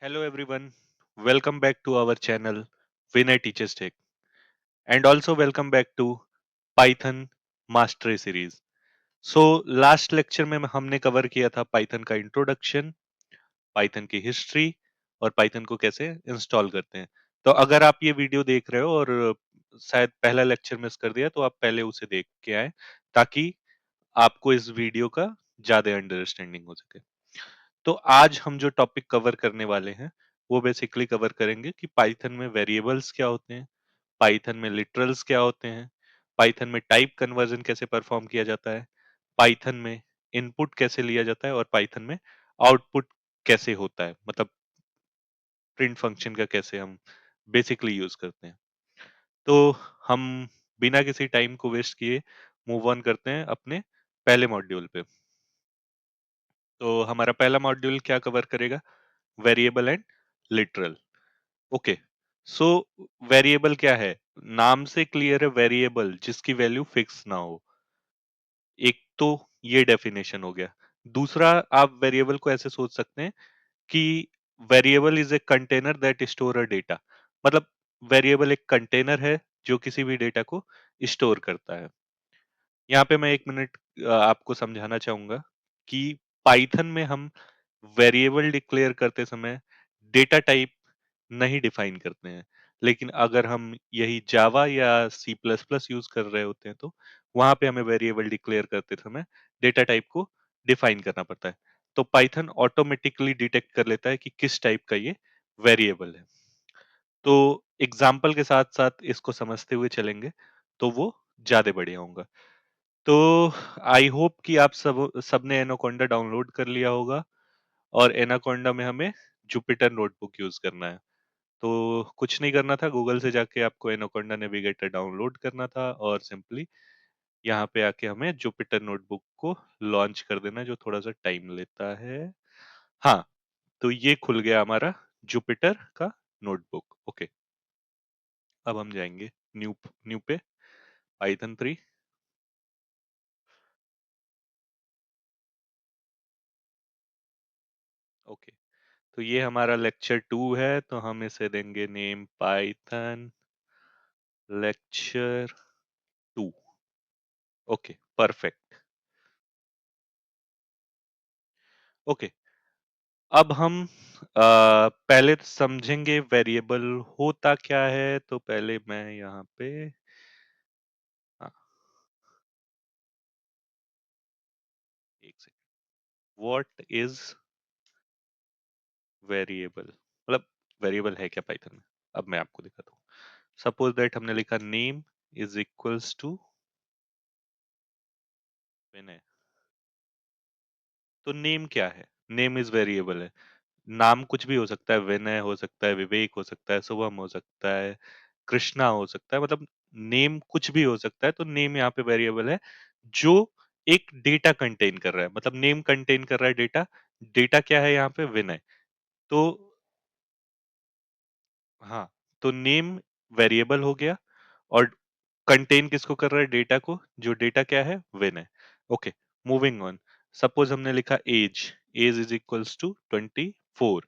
Hello everyone, welcome back to our channel Vinay Teaches Tech and also welcome back to Python Mastery Series. Last lecture में हमने cover किया था Python का introduction, Python की history और Python को कैसे इंस्टॉल करते हैं। तो अगर आप ये वीडियो देख रहे हो और शायद पहला लेक्चर मिस कर दिया तो आप पहले उसे देख के आए ताकि आपको इस वीडियो का ज्यादा अंडरस्टैंडिंग हो सके। तो आज हम जो टॉपिक कवर करने वाले हैं वो बेसिकली कवर करेंगे कि पाइथन में वेरिएबल्स क्या होते हैं, पाइथन में लिटरल्स क्या होते हैं, पाइथन में टाइप कन्वर्जन कैसे परफॉर्म किया जाता है, पाइथन में इनपुट कैसे लिया जाता है और पाइथन में आउटपुट कैसे होता है, मतलब प्रिंट फंक्शन का कैसे हम बेसिकली यूज करते हैं। तो हम बिना किसी टाइम को वेस्ट किए मूव ऑन करते हैं अपने पहले मॉड्यूल पे। तो हमारा पहला मॉड्यूल क्या कवर करेगा? Variable and literal. Okay, so variable क्या है? नाम से क्लियर है, वेरिएबल जिसकी वैल्यू फिक्स ना हो। एक तो ये डेफिनेशन हो गया। दूसरा, आप वेरिएबल को ऐसे सोच सकते हैं कि variable is a container that store a data. मतलब वेरिएबल एक कंटेनर है जो किसी भी डेटा को स्टोर करता है। यहाँ पे मैं एक मिनट आपको समझाना चाहूंगा कि पाइथन में हम वेरिएबल डिक्लेयर करते समय डेटा टाइप नहीं डिफाइन करते हैं, लेकिन अगर हम यही जावा या सी प्लस प्लस यूज कर रहे होते हैं तो वहां पे हमें वेरिएबल डिक्लेयर करते समय डेटा टाइप को डिफाइन करना पड़ता है। तो पाइथन ऑटोमेटिकली डिटेक्ट कर लेता है कि किस टाइप का ये वेरिएबल है। तो एग्जाम्पल के साथ साथ इसको समझते हुए चलेंगे तो वो ज्यादा बढ़िया होगा। तो आई होप कि आप सबने एनाकोंडा डाउनलोड कर लिया होगा और एनाकोंडा में हमें जुपिटर नोटबुक यूज करना है। तो कुछ नहीं करना था, गूगल से जाके आपको एनाकोंडा नेविगेटर डाउनलोड करना था और सिंपली यहाँ पे आके हमें जुपिटर नोटबुक को लॉन्च कर देना है, जो थोड़ा सा टाइम लेता है। हाँ, तो ये खुल गया हमारा जुपिटर का नोटबुक। ओके, अब हम जाएंगे न्यू न्यू पे पाइथन 3। ओके, तो ये हमारा लेक्चर 2 है, तो हम इसे देंगे name Python lecture 2। Okay, perfect. Okay, अब हम पहले तो समझेंगे वेरिएबल होता क्या है। तो पहले मैं यहाँ पे हाँ, एक सेकंड। व्हाट इज वेरिएबल, मतलब वेरिएबल है क्या पाइथन में? अब मैं आपको दिखाता हूँ। सपोज दैट हमने लिखा नेम इज इक्वल्स टू विनय। तो नेम क्या है? नेम इज वेरिएबल है। नाम कुछ भी हो सकता है, विनय हो सकता है, विवेक हो सकता है, शुभम हो सकता है, कृष्णा हो सकता है, मतलब नेम कुछ भी हो सकता है। तो नेम यहाँ पे वेरिएबल है जो एक डेटा कंटेन कर रहा है, मतलब नेम कंटेन कर रहा है डेटा। डेटा क्या है यहाँ पे? विनय। तो हाँ, तो नेम वेरिएबल हो गया और कंटेन किसको कर रहा है? डेटा को, जो डेटा क्या है? Vinay. Okay, moving on. Suppose हमने लिखा age, age is equals to 24।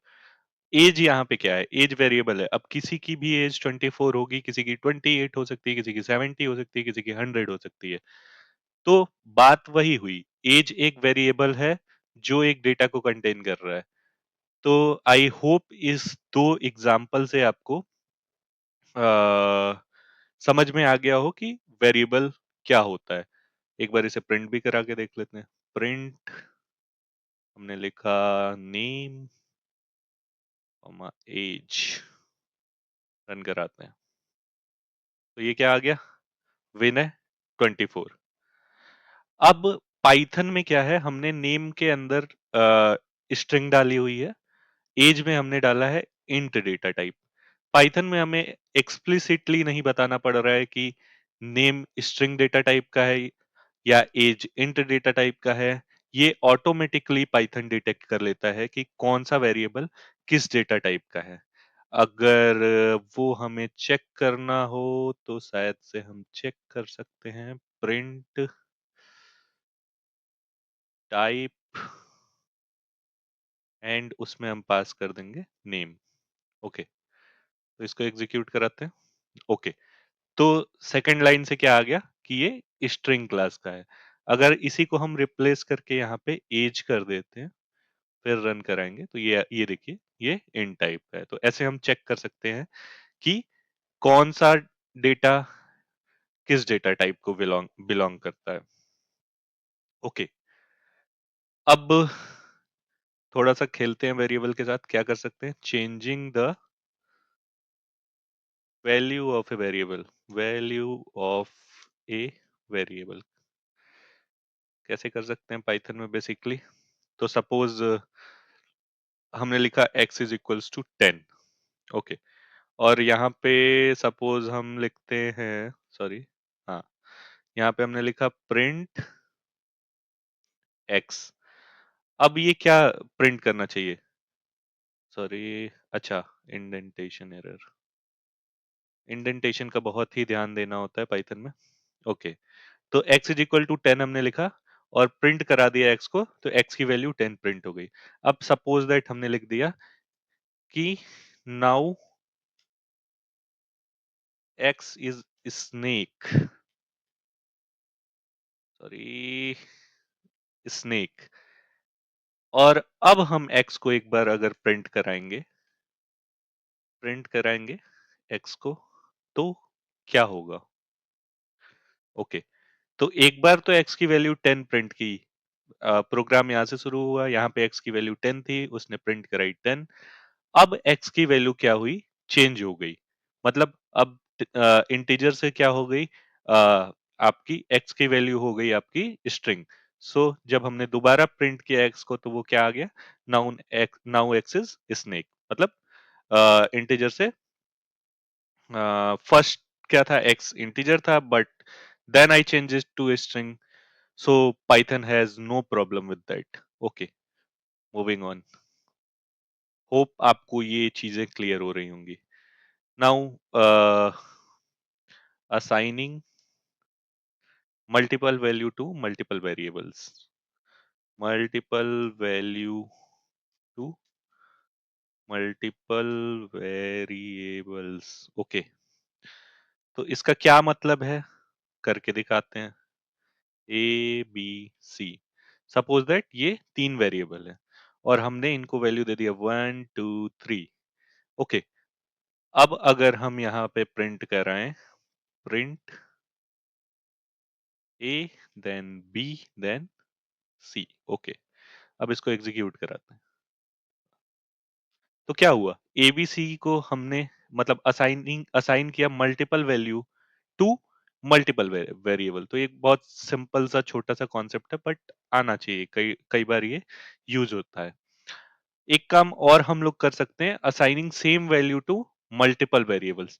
Age यहाँ पे क्या है? एज वेरिएबल है। अब किसी की भी एज 24 होगी, किसी की 28 हो सकती है, किसी की 70 हो सकती है, किसी की 100 हो सकती है। तो बात वही हुई, एज एक वेरिएबल है जो एक डेटा को कंटेन कर रहा है। तो आई होप इस दो एग्जाम्पल से आपको समझ में आ गया हो कि वेरिएबल क्या होता है। एक बार इसे प्रिंट भी करा के देख लेते हैं। प्रिंट, हमने लिखा नेम एज, रन कराते हैं। तो ये क्या आ गया? विनय 24। अब पाइथन में क्या है, हमने नेम के अंदर स्ट्रिंग डाली हुई है, एज में हमने डाला है इंट डेटा टाइप। पाइथन में हमें एक्सप्लिसिटली नहीं बताना पड़ रहा है कि नेम स्ट्रिंग डेटा टाइप का है या एज इंट डेटा टाइप का है। ये ऑटोमेटिकली पाइथन डिटेक्ट कर लेता है कि कौन सा वेरिएबल किस डेटा टाइप का है। अगर वो हमें चेक करना हो तो शायद से हम चेक कर सकते हैं। प्रिंट टाइप एंड उसमें हम पास कर देंगे नेम। ओके, तो इसको एग्जीक्यूट कराते हैं। ओके, तो सेकंड लाइन से क्या आ गया कि ये स्ट्रिंग क्लास का है। अगर इसी को हम रिप्लेस करके यहाँ पे एज कर देते हैं, फिर रन कराएंगे, तो ये देखिए ये int टाइप का है। तो ऐसे हम चेक कर सकते हैं कि कौन सा डेटा किस डेटा टाइप को बिलोंग बिलोंग करता है। ओके, अब थोड़ा सा खेलते हैं वेरिएबल के साथ। क्या कर सकते हैं? Changing the value of a variable, value of a variable कैसे कर सकते हैं पाइथन में बेसिकली? तो सपोज हमने लिखा x is equals to 10। Okay, और यहाँ पे सपोज हम लिखते हैं, सॉरी, हाँ, यहाँ पे हमने लिखा प्रिंट x। अब ये क्या प्रिंट करना चाहिए? सॉरी, अच्छा, इंडेंटेशन एरर। इंडेंटेशन का बहुत ही ध्यान देना होता है पाइथन में। ओके, तो x इज इक्वल टू 10 हमने लिखा और प्रिंट करा दिया x को, तो x की वैल्यू 10 प्रिंट हो गई। अब सपोज दैट हमने लिख दिया कि now x is snake, sorry, snake. और अब हम x को एक बार अगर प्रिंट कराएंगे x को, तो क्या होगा? ओके, तो एक बार तो x की वैल्यू 10 प्रिंट की। प्रोग्राम यहाँ से शुरू हुआ, यहाँ पे x की वैल्यू 10 थी, उसने प्रिंट कराई 10। अब x की वैल्यू क्या हुई? चेंज हो गई। मतलब अब इंटीजर से क्या हो गई? आपकी x की वैल्यू हो गई आपकी स्ट्रिंग। सो जब हमने दोबारा प्रिंट किया x को, तो वो क्या आ गया? Now x is snake. मतलब इंटीजर से फर्स्ट क्या था? x इंटीजर था, but then I change it to string. So Python has no problem with that. Okay, moving on. Hope आपको ये चीजें क्लियर हो रही होंगी। Now assigning multiple value to multiple variables, multiple value to multiple variables। Okay, तो इसका क्या मतलब है? करके दिखाते हैं। A b c, suppose that ये 3 वेरिएबल है और हमने इनको वैल्यू दे दिया 1 2 3। ओके, अब अगर हम यहाँ पे प्रिंट कराएं, print A then B then C. Okay, अब इसको एग्जीक्यूट कराते हैं। तो क्या हुआ? एबीसी को हमने मतलब असाइन किया multiple value to multiple variable. तो एक बहुत सिंपल सा छोटा सा कॉन्सेप्ट है, बट आना चाहिए, कई कई बार ये यूज होता है। एक काम और हम लोग कर सकते हैं, assigning same value to multiple variables.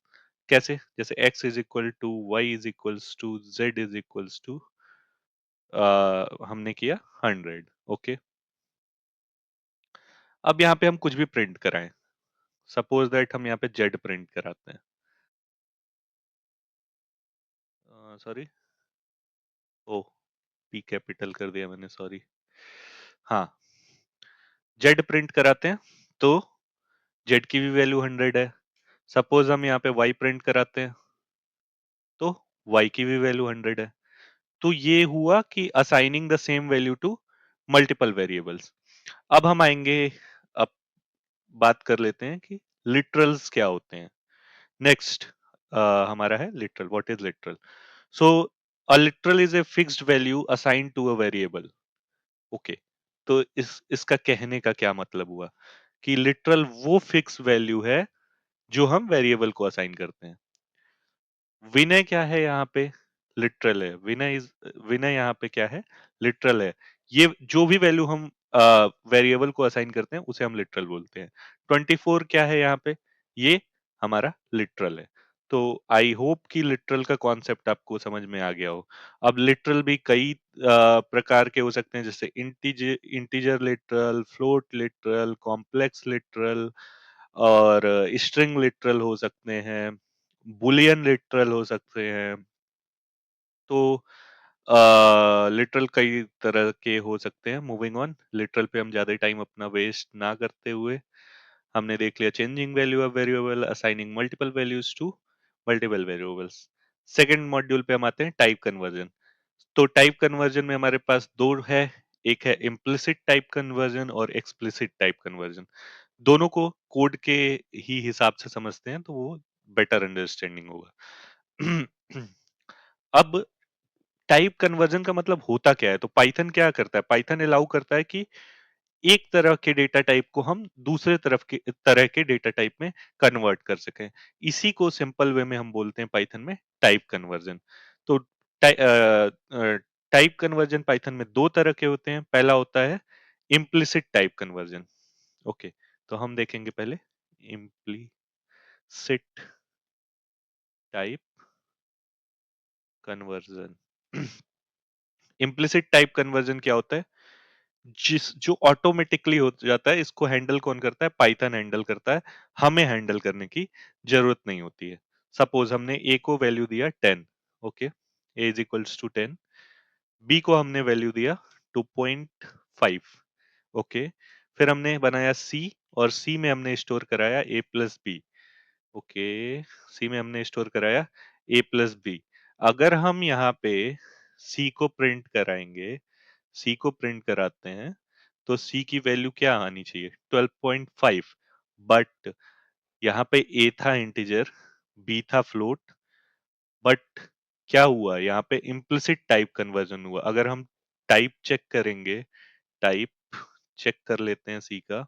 कैसे? जैसे x is equal to y is equals to z is equals to हमने किया 100। ओके, अब यहाँ पे हम कुछ भी प्रिंट कराएं। सपोज दैट हम यहाँ पे जेड प्रिंट कराते हैं। सॉरी, ओ, पी कैपिटल कर दिया मैंने, सॉरी। हाँ, जेड प्रिंट कराते हैं, तो जेड की भी वैल्यू 100 है। सपोज हम यहाँ पे वाई प्रिंट कराते हैं, तो वाई की भी वैल्यू 100 है। तो ये हुआ कि assigning the same value to multiple variables. अब हम आएंगे, अब बात कर लेते हैं कि लिटरल्स क्या होते हैं। नेक्स्ट हमारा है literal. What is literal? So a literal is a fixed value assigned to a variable. Okay, तो इसका कहने का क्या मतलब हुआ कि लिटरल वो फिक्स वैल्यू है जो हम वेरिएबल को असाइन करते हैं। विनय क्या है यहाँ पे? लिटरल है। विनय यहाँ पे क्या है? लिटरल है। ये जो भी वैल्यू हम वेरिएबल को असाइन करते हैं उसे हम लिटरल बोलते हैं। 24 क्या है यहाँ पे? ये हमारा लिटरल है। तो आई होप कि लिटरल का कॉन्सेप्ट आपको समझ में आ गया हो। अब लिटरल भी कई प्रकार के हो सकते हैं, जैसे integer literal, float literal, complex literal और स्ट्रिंग लिटरल हो सकते हैं, बुलियन लिटरल हो सकते हैं। तो लिटरल कई तरह के हो सकते हैं। मूविंग ऑन, लिटरल पे हम ज्यादा टाइम अपना वेस्ट ना करते हुए हमने देख लिया changing value of variable, assigning multiple values to multiple variables. Second module पे हम आते हैं टाइप कन्वर्जन। तो टाइप कन्वर्जन में हमारे पास दो है, एक है इम्प्लिसिट टाइप कन्वर्जन और एक्सप्लिसिट टाइप कन्वर्जन। दोनों को कोड के ही हिसाब से समझते हैं तो वो बेटर अंडरस्टैंडिंग होगा। अब टाइप कन्वर्जन का मतलब होता क्या है? तो पाइथन क्या करता है? पाइथन अलाउ करता है कि एक तरह के डेटा टाइप को हम दूसरे तरह के डेटा टाइप में कन्वर्ट कर सकें। इसी को सिंपल वे में हम बोलते हैं पाइथन में टाइप कन्वर्जन। तो टाइप कन्वर्जन पाइथन में दो तरह के होते हैं। पहला होता है इम्प्लिसिट टाइप कन्वर्जन। ओके, तो हम देखेंगे पहले implicit type conversion. Implicit type conversion क्या होता है? जो ऑटोमेटिकली हो जाता है, इसको हैंडल कौन करता है? पाइथन हैंडल करता है। हमें हैंडल करने की जरूरत नहीं होती है। सपोज हमने ए को वैल्यू दिया 10। Okay, a is equals to 10। B को हमने वैल्यू दिया 2.5। ओके, फिर हमने बनाया सी, और सी में हमने स्टोर कराया ए प्लस बी। ओके, सी में हमने स्टोर कराया ए प्लस बी। अगर हम यहाँ पे सी को प्रिंट कराएंगे, सी को प्रिंट कराते हैं, तो सी की वैल्यू क्या आनी चाहिए? 12.5। बट यहाँ पे ए था इंटीजर, बी था फ्लोट, बट क्या हुआ यहाँ पे? इम्प्लिसिट टाइप कन्वर्जन हुआ। अगर हम टाइप चेक करेंगे, टाइप चेक कर लेते हैं सी का।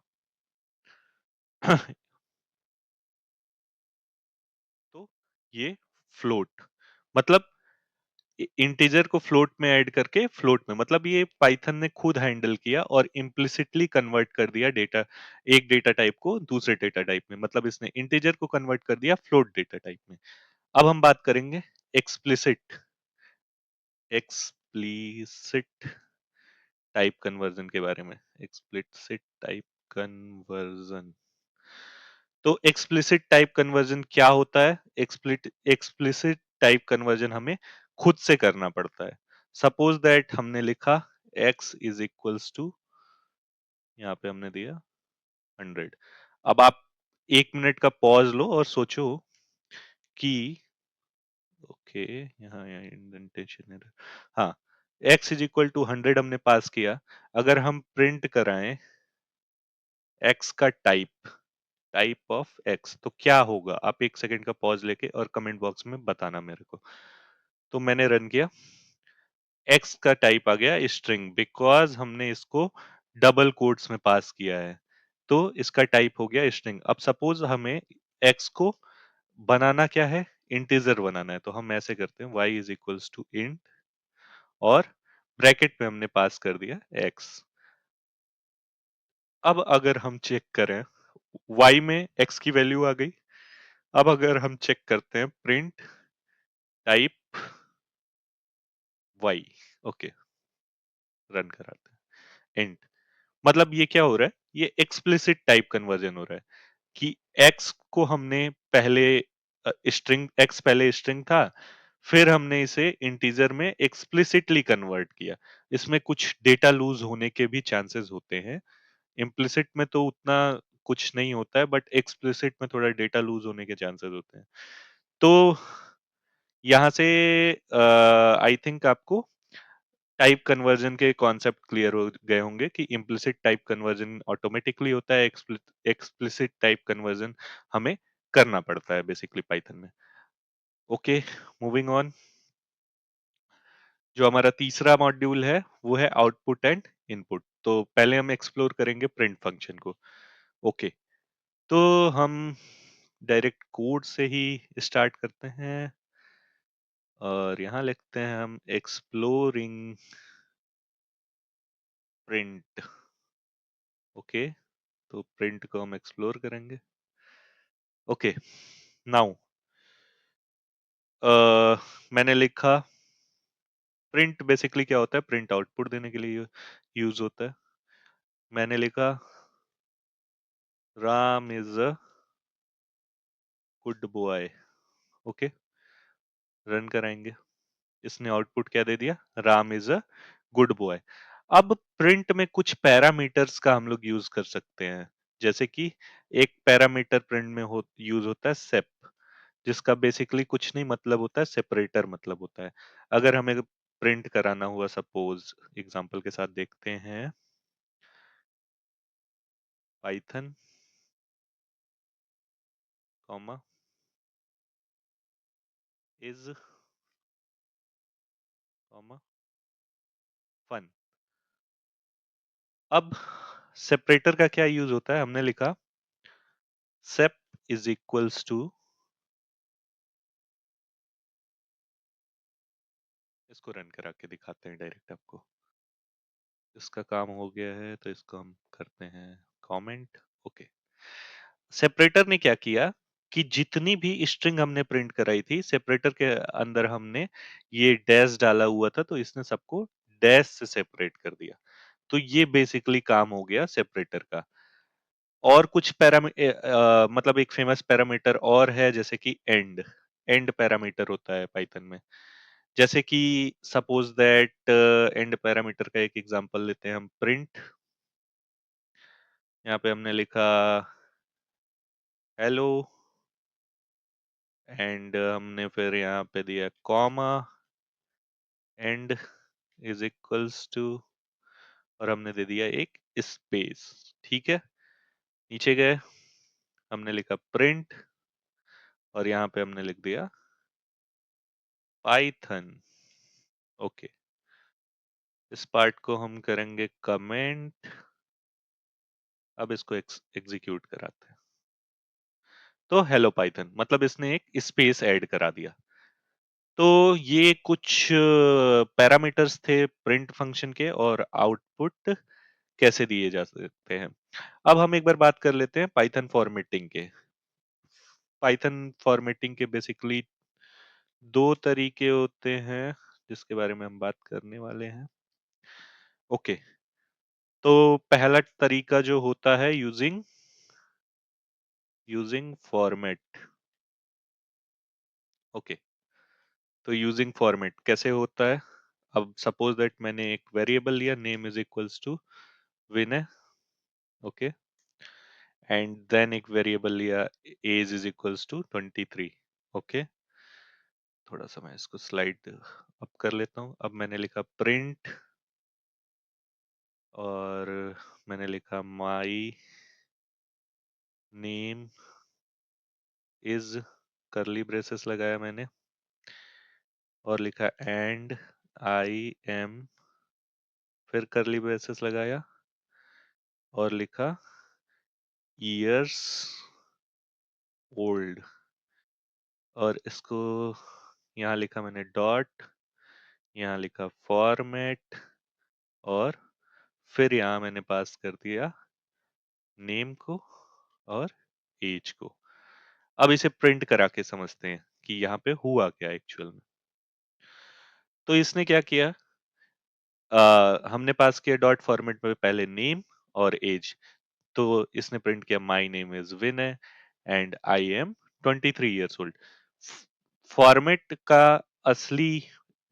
तो ये फ्लोट, मतलब इंटीजर को फ्लोट में ऐड करके फ्लोट में, मतलब ये पाइथन ने खुद हैंडल किया और इम्प्लिसिटली कन्वर्ट कर दिया डेटा, एक डेटा टाइप को दूसरे डेटा टाइप में। मतलब इसने इंटीजर को कन्वर्ट कर दिया फ्लोट डेटा टाइप में। अब हम बात करेंगे एक्सप्लिसिट एक्सप्लिसिट टाइप कन्वर्जन के बारे में। एक्सप्लिसिट टाइप कन्वर्जन, तो एक्सप्लिसिट टाइप कन्वर्जन क्या होता है? एक्सप्लिसिट टाइप कन्वर्जन हमें खुद से करना पड़ता है। सपोज दैट हमने लिखा x इज इक्वल्स टू, यहाँ पे हमने दिया 100। अब आप 1 मिनट का पॉज लो और सोचो कि, ओके, यहाँ इंडेंटेशन है। हाँ, x इज इक्वल टू 100 हमने पास किया। अगर हम प्रिंट कराएं x का टाइप, टाइप ऑफ x, तो क्या होगा? आप 1 सेकंड का पॉज लेके और कमेंट बॉक्स में बताना मेरे को। तो मैंने रन किया, x का टाइप आ गया स्ट्रिंग, बिकॉज हमने इसको डबल कोट्स में पास किया है, तो इसका टाइप हो गया स्ट्रिंग। अब सपोज हमें x को बनाना क्या है? इंटीजर बनाना है, तो हम ऐसे करते हैं y is equals to int, और ब्रैकेट में हमने पास कर दिया x। अब अगर हम चेक करें, y में x की वैल्यू आ गई। अब अगर हम चेक करते हैं print type y, okay, run कराते हैं इंट, मतलब ये क्या हो रहा है? ये एक्सप्लिसिट टाइप कन्वर्जन हो रहा है कि x को हमने पहले स्ट्रिंग, x पहले स्ट्रिंग था, फिर हमने इसे इंटीजर में एक्सप्लिसिटली कन्वर्ट किया। इसमें कुछ डेटा लूज होने के भी चांसेस होते हैं। इम्प्लिसिट में तो उतना कुछ नहीं होता है, बट एक्सप्लिसिट में थोड़ा डेटा लूज होने के चांसेस होते हैं। तो यहाँ से आई थिंक आपको टाइप कन्वर्जन के कॉन्सेप्ट क्लियर हो गए होंगे कि इम्प्लिसिट टाइप कन्वर्जन ऑटोमेटिकली होता है, एक्सप्लिसिट टाइप कन्वर्जन हमें करना पड़ता है बेसिकली पाइथन में। ओके, मूविंग ऑन, जो हमारा तीसरा मॉड्यूल है वो है आउटपुट एंड इनपुट। तो पहले हम एक्सप्लोर करेंगे प्रिंट फंक्शन को। ओके, तो हम डायरेक्ट कोड से ही स्टार्ट करते हैं, और यहाँ लिखते हैं हम एक्सप्लोरिंग प्रिंट। ओके, तो प्रिंट को हम एक्सप्लोर करेंगे। ओके, नाउ मैंने लिखा प्रिंट, बेसिकली क्या होता है? प्रिंट आउटपुट देने के लिए यूज होता है। मैंने लिखा Ram is a good boy. Okay, run कराएंगे। इसने आउटपुट क्या दे दिया, Ram is a good boy. अब प्रिंट में कुछ पैरामीटर्स का हम लोग यूज कर सकते हैं, जैसे कि एक पैरामीटर प्रिंट में हो यूज होता है सेप, जिसका बेसिकली कुछ नहीं मतलब होता है, सेपरेटर मतलब होता है। अगर हमें प्रिंट कराना हुआ, सपोज एग्जांपल के साथ देखते हैं, Python comma is comma fun. अब सेपरेटर का क्या यूज होता है, हमने लिखा सेप इज इक्वल्स टू, इसको रन करा के दिखाते हैं डायरेक्ट आपको। इसका काम हो गया है तो इसको हम करते हैं कमेंट। ओके, सेपरेटर ने क्या किया कि जितनी भी स्ट्रिंग हमने प्रिंट कराई थी, सेपरेटर के अंदर हमने ये डैश डाला हुआ था, तो इसने सबको डैश से सेपरेट कर दिया। तो ये बेसिकली काम हो गया सेपरेटर का। और कुछ मतलब एक फेमस पैरामीटर और है, जैसे कि एंड। एंड पैरामीटर होता है पाइथन में, जैसे कि सपोज दैट एंड पैरामीटर का एक एग्जांपल लेते हैं हम, प्रिंट। यहाँ पे हमने लिखा हेलो, एंड हमने फिर यहाँ पे दिया comma, end is equals to, और हमने दे दिया एक स्पेस। ठीक है, नीचे गए, हमने लिखा प्रिंट, और यहाँ पे हमने लिख दिया पाइथन। ओके, इस पार्ट को हम करेंगे कमेंट। अब इसको एग्जीक्यूट कराते हैं, तो हेलो पाइथन, मतलब इसने एक स्पेस ऐड करा दिया। तो ये कुछ पैरामीटर्स थे प्रिंट फंक्शन के, और आउटपुट कैसे दिए जा सकते हैं। अब हम एक बार बात कर लेते हैं पाइथन फॉर्मेटिंग के। पाइथन फॉर्मेटिंग के बेसिकली दो तरीके होते हैं, जिसके बारे में हम बात करने वाले हैं। ओके, तो पहला तरीका जो होता है यूजिंग फॉर्मेट। ओके, तो यूजिंग फॉर्मेट कैसे होता है। अब सपोज दैट मैंने एक वेरिएबल लिया, name is equals to Vinay. Okay, and then एक वेरिएबल लिया, age is equals to 23। Okay, थोड़ा सा मैं इसको स्लाइड अप कर लेता हूँ। अब मैंने लिखा प्रिंट, और मैंने लिखा माई नेम इज, करली ब्रेसेस लगाया मैंने, और लिखा एंड आई एम, फिर करली ब्रेसेस लगाया, और लिखा ईयर्स ओल्ड, और इसको यहाँ लिखा मैंने डॉट, यहाँ लिखा फॉर्मेट, और फिर यहाँ मैंने पास कर दिया नेम को और एज को। अब इसे प्रिंट करा के समझते हैं कि यहाँ पे हुआ क्या एक्चुअल में। तो इसने क्या किया, हमने पास किया डॉट फॉर्मेट में पहले नेम और एज, तो इसने प्रिंट किया my name is Vinay and I am 23 years old. Format का असली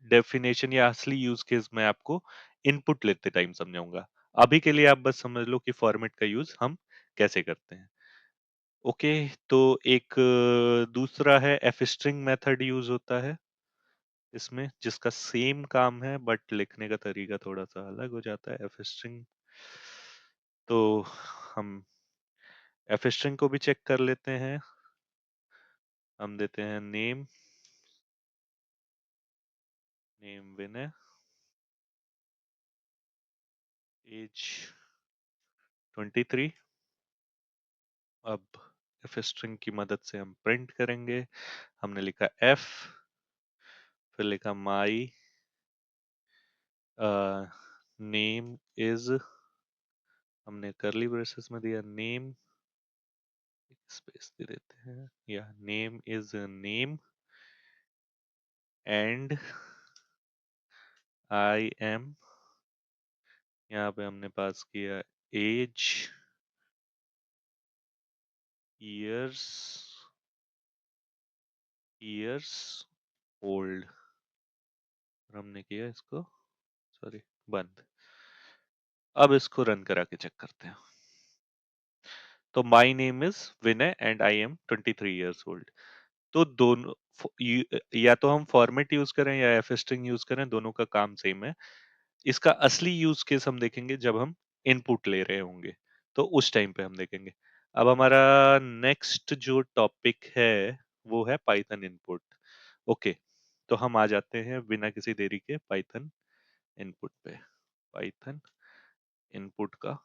डेफिनेशन या असली यूज केस मैं आपको इनपुट लेते टाइम समझाऊंगा। अभी के लिए आप बस समझ लो कि फॉर्मेट का यूज हम कैसे करते हैं। ओके, तो एक दूसरा है एफ स्ट्रिंग मेथड यूज होता है इसमें, जिसका सेम काम है बट लिखने का तरीका थोड़ा सा अलग हो जाता है। एफ स्ट्रिंग, तो हम एफ स्ट्रिंग को भी चेक कर लेते हैं। हम देते हैं नेम, नेम विनय, एज 23। अब एफ स्ट्रिंग की मदद से हम प्रिंट करेंगे। हमने लिखा एफ, फिर लिखा माई नेम इज, हमने करली ब्रेसेस में दिया नेम, स्पेस दे देते हैं, या name is name and I am, यहाँ पे हमने पास किया एज ईयर्स ईयर्स ओल्ड। और हमने किया इसको, सॉरी, बंद। अब इसको रन करा के चेक करते हैं। तो my name is Vinay and I am 23 years old। तो दोनों या तो हम फॉर्मेट यूज करें या एफ स्ट्रिंग यूज करें, दोनों का काम सेम है। इसका असली यूज केस हम देखेंगे जब हम इनपुट ले रहे होंगे, तो उस टाइम पे हम देखेंगे। अब हमारा नेक्स्ट जो टॉपिक है वो है पाइथन इनपुट। ओके, तो हम आ जाते हैं बिना किसी देरी के पाइथन इनपुट पे। पाइथन इनपुट का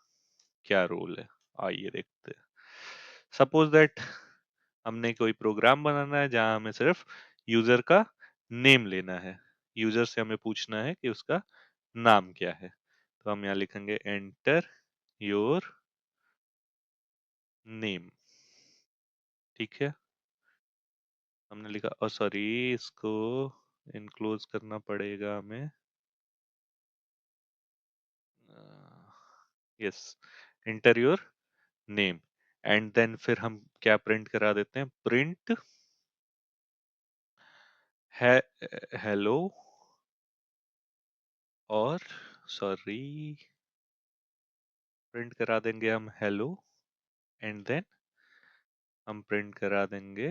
क्या रोल है, आइए देखते हैं। सपोज दैट हमने कोई प्रोग्राम बनाना है जहां हमें सिर्फ यूजर का नेम लेना है। यूजर से हमें पूछना है कि उसका नाम क्या है। तो हम यहाँ लिखेंगे एंटर योर नेम। ठीक है, हमने लिखा, और सॉरी, इसको इनक्लोज करना पड़ेगा हमें। Yes, enter your name. And then फिर हम क्या प्रिंट करा देते हैं, प्रिंट है हेलो, और सॉरी, प्रिंट करा देंगे हम हेलो, एंड देन हम प्रिंट करा देंगे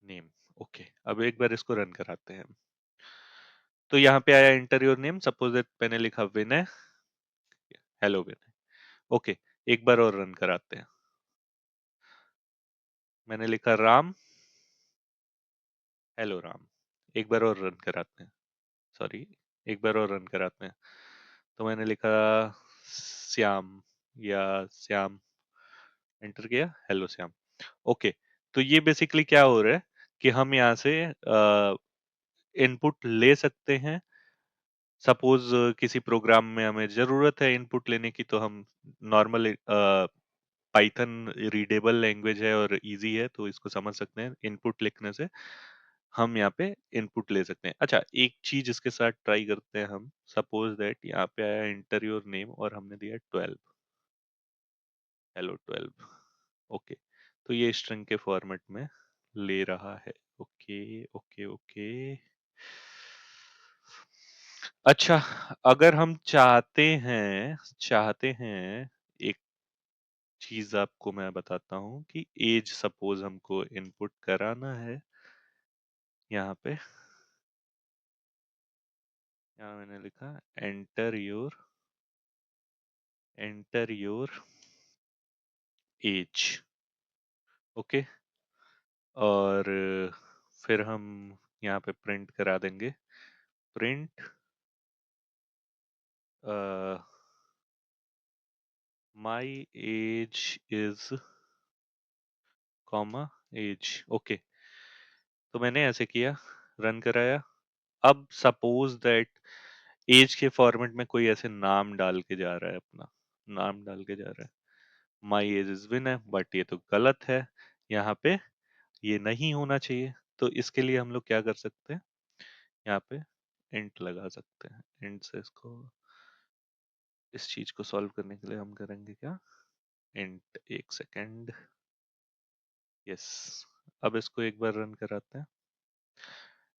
नेम। ओके, अब एक बार इसको रन कराते हैं। तो यहाँ पे आया enter your name. Suppose that मैंने लिखा विनय, हेलो विनय। ओके, एक बार और रन कराते हैं। मैंने लिखा राम, हेलो राम। एक बार और रन कराते हैं, सॉरी, एक बार और रन कराते हैं। तो मैंने लिखा श्याम, या श्याम, एंटर किया, हेलो श्याम। ओके, तो ये बेसिकली क्या हो रहा है कि हम यहाँ से इनपुट ले सकते हैं। सपोज किसी प्रोग्राम में हमें जरूरत है इनपुट लेने की, तो हम नॉर्मल पाइथन रीडेबल लैंग्वेज है और इजी है, तो इसको समझ सकते हैं। इनपुट लिखने से हम यहाँ पे इनपुट ले सकते हैं। अच्छा, एक चीज इसके साथ ट्राई करते हैं हम। सपोज दैट यहाँ पे आया इंटर योर नेम और हमने दिया 12, हेलो 12। ओके, तो ये स्ट्रिंग के फॉर्मेट में ले रहा है। Okay okay okay. अच्छा, अगर हम चाहते हैं एक चीज आपको मैं बताता हूँ कि एज सपोज हमको इनपुट कराना है। यहाँ पे, यहाँ मैंने लिखा एंटर योर एज। ओके, और फिर हम यहाँ पे प्रिंट करा देंगे, print my age is comma age. Okay, तो मैंने ऐसे किया, रन कराया। अब सपोज दैट एज के फॉर्मेट में कोई ऐसे नाम डाल के जा रहा है, अपना नाम डाल के जा रहा है, माई एज इज विन है, बट ये तो गलत है। यहाँ पे ये नहीं होना चाहिए। तो इसके लिए हम लोग क्या कर सकते हैं, यहाँ पे इंट लगा सकते हैं। इंट से इसको, इस चीज को सॉल्व करने के लिए हम करेंगे क्या, इंट, एक सेकेंड, यस। अब इसको एक बार रन कराते हैं,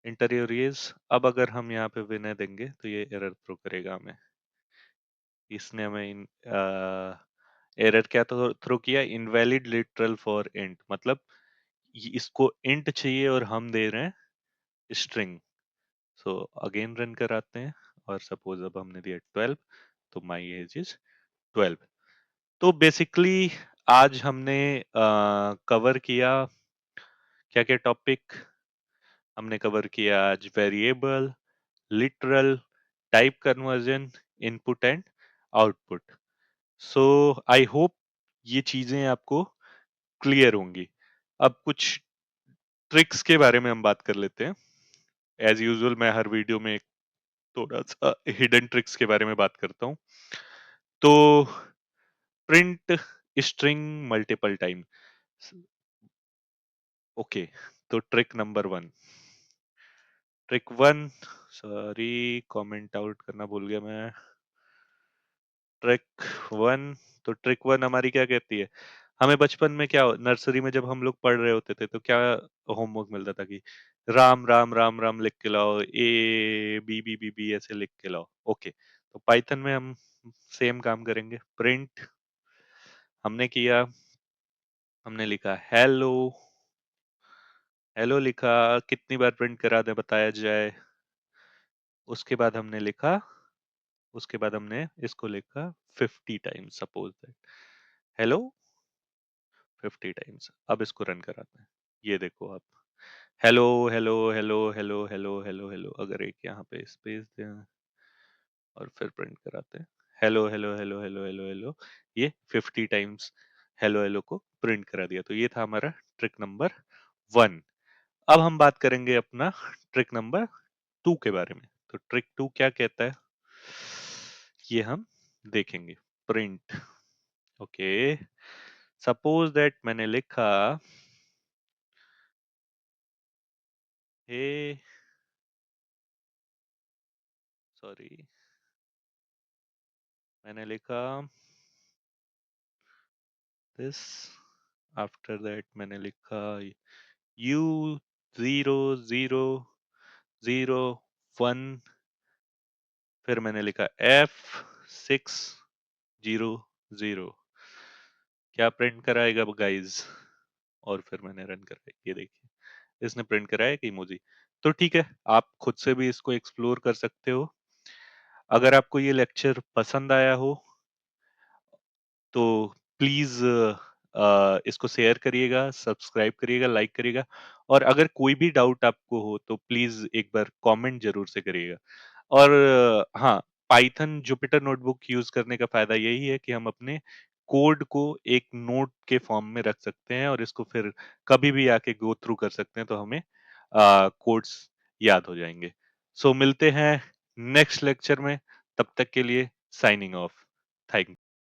इंटर इज। अब अगर हम यहाँ पे विनय देंगे तो ये एरर थ्रो करेगा हमें। इसने हमें एरर क्या थ्रो किया, इनवैलिड लिटरल फॉर इंट, मतलब इसको इंट चाहिए और हम दे रहे हैं स्ट्रिंग। सो अगेन रन कराते हैं, और सपोज अब हमने दिया 12, तो माई एज इज 12। तो बेसिकली आज हमने कवर किया क्या क्या टॉपिक। हमने कवर किया आज variable, literal, type conversion, input and output. So I hope ये चीजें आपको क्लियर होंगी। अब कुछ ट्रिक्स के बारे में हम बात कर लेते हैं। एज यूजुअल मैं हर वीडियो में थोड़ा सा हिडन ट्रिक्स के बारे में बात करता हूँ। तो print string multiple time. Okay, तो trick one, sorry, comment out करना भूल गया मैं। ट्रिक वन, तो ट्रिक वन हमारी क्या कहती है, हमें बचपन में क्या, नर्सरी में जब हम लोग पढ़ रहे होते थे तो क्या होमवर्क मिलता था कि राम राम राम राम लिख के लाओ, A B B B B ऐसे लिख के लाओ। ओके, तो पाइथन में हम सेम काम करेंगे। प्रिंट हमने किया, हमने लिखा हेलो, हेलो लिखा, कितनी बार प्रिंट करा दें बताया जाए। उसके बाद हमने लिखा, उसके बाद हमने इसको लिखा 50 times, suppose that hello 50 times. अब इसको रन कराते हैं। ये देखो आप, hello hello hello hello hello hello hello, अगर एक यहाँ पे स्पेस दें और फिर प्रिंट कराते हैं, hello hello hello hello hello hello, ये 50 टाइम्स हेलो हेलो को प्रिंट करा दिया। तो ये था हमारा ट्रिक नंबर 1। अब हम बात करेंगे अपना ट्रिक नंबर 2 के बारे में। तो ट्रिक 2 क्या कहता है, ये हम देखेंगे। प्रिंट, ओके, सपोज दैट मैंने लिखा हे, सॉरी, मैंने लिखा दिस, आफ्टर दैट मैंने लिखा यू 0 0 0 1, फिर मैंने लिखा F6 0 0। क्या प्रिंट कराएगा गाइस? और फिर मैंने रन कराया, ये देखिए इसने प्रिंट कराया एक इमोजी। तो ठीक है, आप खुद से भी इसको एक्सप्लोर कर सकते हो। अगर आपको ये लेक्चर पसंद आया हो तो प्लीज इसको शेयर करिएगा, सब्सक्राइब करिएगा, लाइक करिएगा, और अगर कोई भी डाउट आपको हो तो प्लीज एक बार कमेंट जरूर से करिएगा। और हाँ, पाइथन जुपिटर नोटबुक यूज करने का फायदा यही है कि हम अपने कोड को एक नोट के फॉर्म में रख सकते हैं और इसको फिर कभी भी आके गो थ्रू कर सकते हैं, तो हमें कोड्स याद हो जाएंगे। सो मिलते हैं नेक्स्ट लेक्चर में, तब तक के लिए साइनिंग ऑफ। थैंक